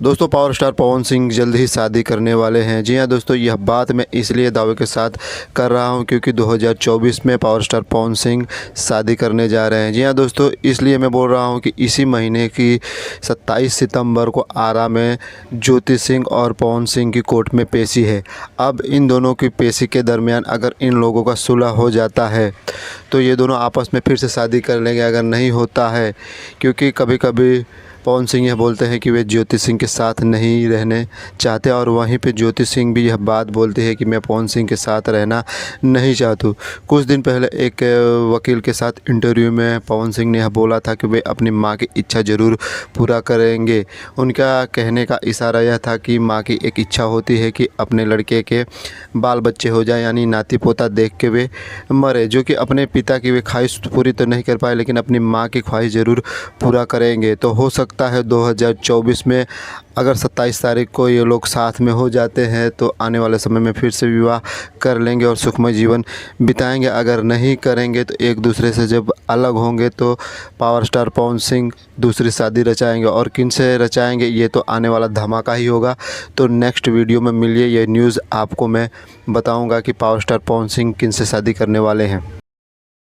दोस्तों power star Pawan Singh जल्द ही शादी करने वाले हैं। जी हाँ दोस्तों, यह बात मैं इसलिए दावे के साथ कर रहा हूं क्योंकि 2024 में पावर स्टार पवन सिंह शादी करने जा रहे हैं। जी हाँ दोस्तों, इसलिए मैं बोल रहा हूं कि इसी महीने की 27 सितंबर को आरा में ज्योति सिंह और पवन सिंह की कोर्ट में पेशी है। अब इन दोनों की पेशी के दरमियान अगर इन लोगों का सुलह हो जाता है तो ये दोनों आपस में फिर से शादी कर लेंगे। अगर नहीं होता है, क्योंकि कभी कभी पवन सिंह यह बोलते हैं कि वे ज्योति सिंह के साथ नहीं रहने चाहते और वहीं पे ज्योति सिंह भी यह बात बोलती है कि मैं पवन सिंह के साथ रहना नहीं चाहती। कुछ दिन पहले एक वकील के साथ इंटरव्यू में पवन सिंह ने यह बोला था कि वे अपनी मां की इच्छा ज़रूर पूरा करेंगे। उनका कहने का इशारा यह था कि मां की एक इच्छा होती है कि अपने लड़के के बाल बच्चे हो जाए, यानी नाती पोता देख के वे मरे। जो कि अपने पिता की वे ख्वाहिश पूरी तो नहीं कर पाए, लेकिन अपनी मां की ख्वाहिश ज़रूर पूरा करेंगे। तो हो सकता है 2024 में अगर 27 तारीख को ये लोग साथ में हो जाते हैं तो आने वाले समय में फिर से विवाह कर लेंगे और सुखमय जीवन बिताएंगे। अगर नहीं करेंगे तो एक दूसरे से जब अलग होंगे तो पावर स्टार पवन सिंह दूसरी शादी रचाएंगे, और किन से रचाएंगे ये तो आने वाला धमाका ही होगा। तो नेक्स्ट वीडियो में मिलिए, ये न्यूज़ आपको मैं बताऊंगा कि पावर स्टार पवन सिंह किन से शादी करने वाले हैं।